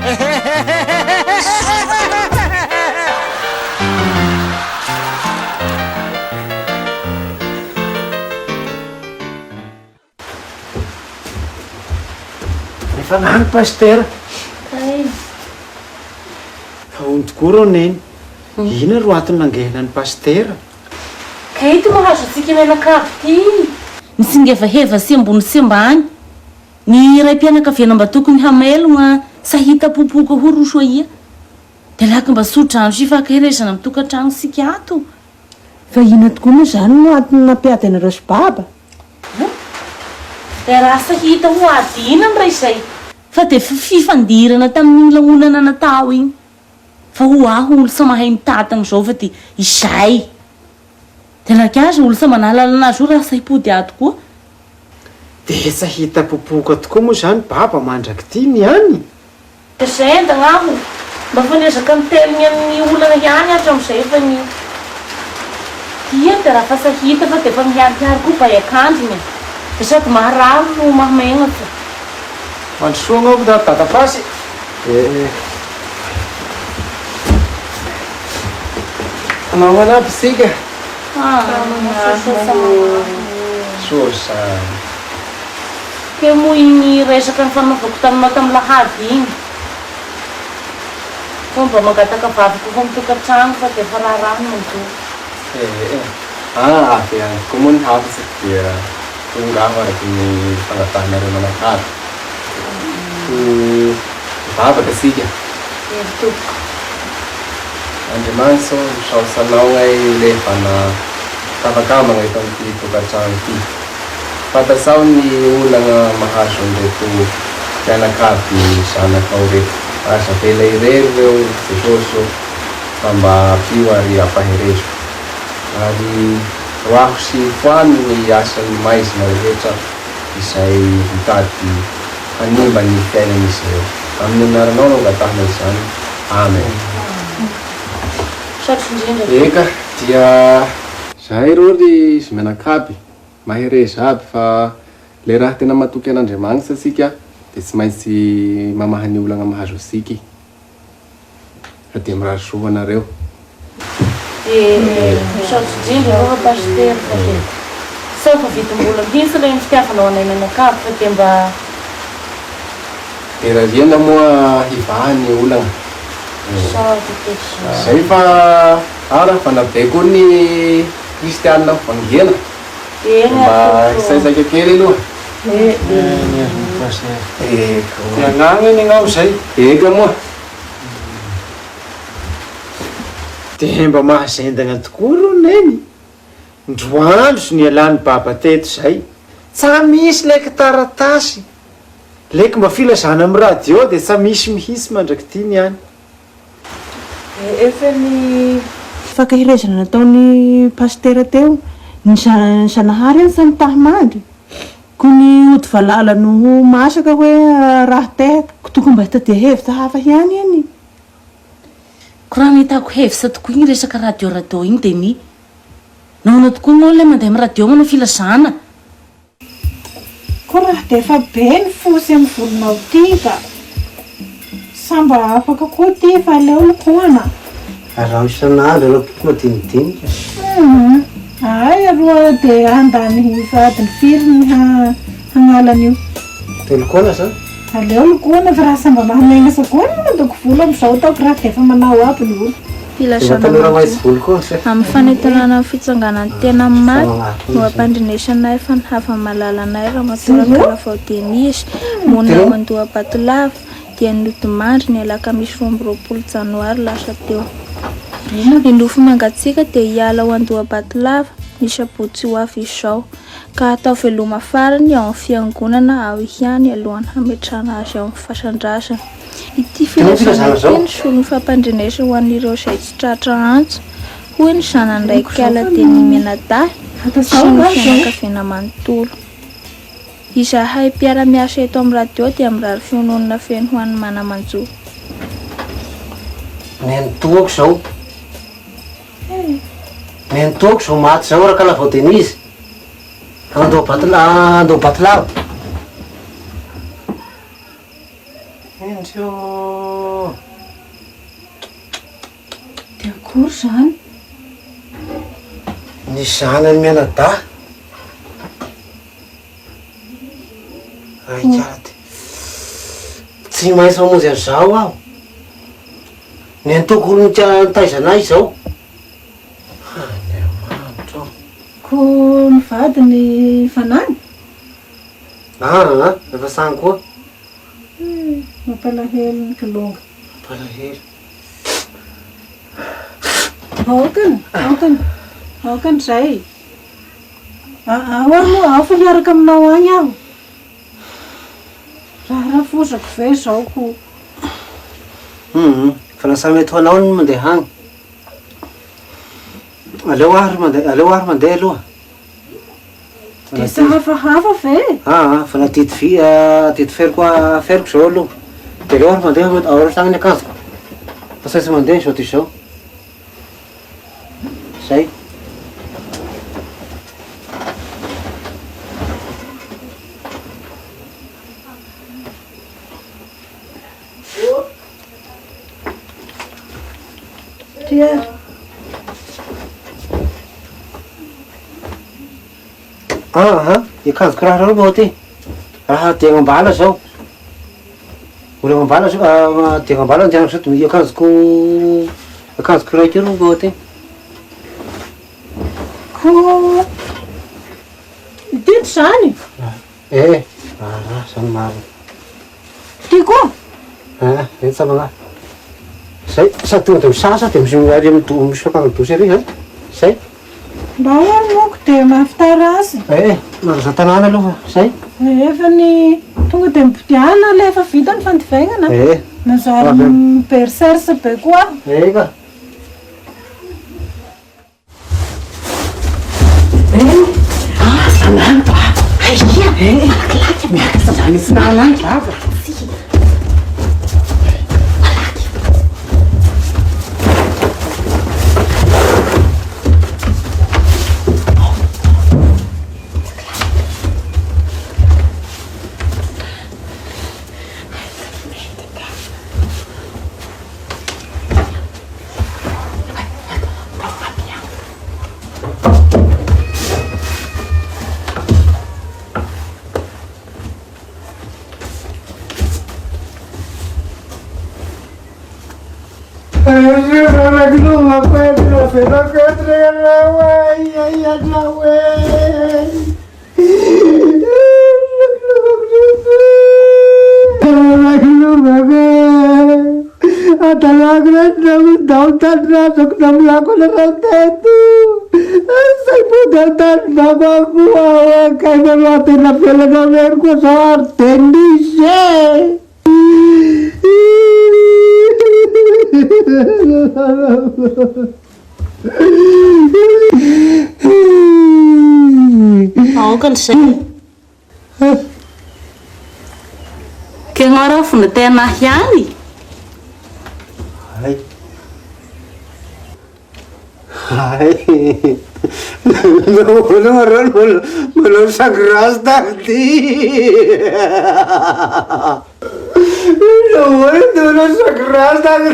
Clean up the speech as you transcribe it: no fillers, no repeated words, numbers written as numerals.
Efa nany pasteur. Fa hony tokoa rô neny. Ina ro antony nangehina ny pasteur? Ka ito mahazo antsika menakavy ty. Nisingevaheva sy ambony sy ambany. Ny ray mpianakaviana mba tokony hamelogna sahita popoka ho roso ia. Dia laka mba sodrano sy fankahirezana amin'ny tokantrano sika ato. Fa ina tokoa moa zany no antony nampiady anareo sy baba. Dia raha sahita ho adina amin'ray izay. Fa dia fifandirana tamin'ny laonana natao igny. Fa ho aho olo sa mahay mitatana izao fa dia izay. Dia laka azy olo sa manalala anazy io raha sahipody ato koa. Dia sahita popoka tokoa moa zany baba mandraky ty niany. Dia izay andagnamo. Mba fanezaka miteliny amin'ny olana ihany hatramin'izay efa ny dia raha fa sahita fa dia efa miharihary koa baiakanjony. Dia sady maharary no mahamaigna fa. Mandrosoana ao da tatapasy. Anao manampy isika. Sosa. Ke moa igny resaka ny fanaovako taminao tamin'ny lahady igny. Fomba mangataka vaviko fa mitokantrano fa dia efa raharano manjo. Avy ihany koa moa ny hafatsy dia tonga aho araky ny fanatahanareo manakary. Mivavaka asika. Toko. Andriamanitra misaosanao ngay lefa na tavakamagna eto amin'ity tokantrano ity. Fantasao ny olana mahazo an'ireto mpianakavy zanakao reto. Asa vela irery reo Jesosy fa mba ampio ary ampaherezo. Ary roaho sy foany ny asan'ny maizina rehetra izay mitady hanimba ny fiainan'izy ireo. Amin'ny anaranao no angatahana izany. Amen. Eka, dia zahay rory izy menakavy mahereza aby fa le raha tena matoky an'Andriamanitra asika dia tsy maintsy mamaha ny olana mahazo asiky. Fa dia mirary soa anareo. Misaotra indrindra rô pasteur fa dia sao fa vidim-bola mihitsy ilay ny fitiavanao anay menakavy fa dia mba Dia raha riana moa hivahan'ny olana. Zay fa ara fa nabeko ny kristianina mivangena. Mba hisaizaka kely aloha. Tiagnany ianao zay. Eka moa. Dia mba mahazendana tokoa ro neny. Ndroandro sy nialany baba teto zay. Tsa misy laiky taratasy. Laiky mba filazana amin'ny radio dia tsa misy mihitsy mandraky ty niany. Efa ny fankahirezana nataon'ny pasteur teo ny Zanahary any samy tahamandry ko ny ody valala no masaka hoe raha tehako tokony mba hitadia hevitra hafa ihany eny. ko raha nahitako hevitra tokoa igny resaka radio igny dia mi naona tokoa anao ilay mandeha amin'ny radio manao filazana. Ko raha dia efa be ny fosy amin'ny volonao ty ka samba afaka koa ty fa aleo lokoana. Raha isan'andro aleo madinidinika. Ay aroa dia andany adiny firy ny hanalana io. Dia lokoana zany? Aleo lokoana fa raha samba mahamegna sakoana mandoko volo amin'izao taoko raha dia efa manao aby ny olo. Amin'ny fanentanana fitsanganan'ny tena maty no ampandrenesanay fa ny hafa malalanay raha matoraka Kalafao Denise mona mandoa Batolava dia nodimandry ny alakamisy 20 janoary lasa teo. Ny nofo mangatsika dia hiala ho andoha Batolava ny sabotsy ho avy izao ka atao veloma farany ao amin'ny fiangonana ao ihany alohany hametrahana azy ao amin'ny fasandrasana. Ity filazana ity ny solon'ny fampandrenesa ho an'ireo izay tsy tratra antso hoy ny zanany raiky ala dia ny Menada sy ny fianakaviana manontolo. Izahay mpiara-miasa eto amin'ny radio dia mirary fiononana feno ho an'ny manamanjo. Nenitoako zao. Nenitoako zao maty zao raha Kalafao Denise. Andoha Batolava. Tio. De akory zany? Ny zanany mianadahy. Ay kara ty. Tsy maintsy mamonjy an'izao aho. Ny antoko ny taizanay izao. Andriamanitra. Ko mivady ny fanany? Efa sany koa. Mampalahelo ny kilonga. Palahelo. Aokany zay. Ao fa miaraka aminao agny aho. Raha fosako ve zao ko. Fa lasa mety ho anao ny mandeha agny. Aleo aho mandeha aloha. De sa hafahafa ve? Fa na tety feriko zao aloha. De aleo aho mandeha aoro tagny ny akanjoko. Fa saitsy mandeha zao ty zao. Zay. Tia. I akanjoko raha robo ty. Raha ty agnambala zao. Olo agnambala zao, ty agnambala andianako zao ty akanjoko raiky robo ty. Ko dito zany? Zany marina. Ty koa? Ito sa mga. Sa tonga de misasa de misy akanjo dosy ery zany. Zay. Ndao any moko de mahavitara azy. Maraza tanàna aloha, zay. Efa ny tonga de mipodiana le efa vita ny fandivaingana. Nazary mibereserse be koa. Ka. Sanany ba? Aia! Malakilaky miaka sa zany sinalany baba. Aokany zay. Ke ngora funa tena hiany. Belum sagras tadi. Belum sagras tadi.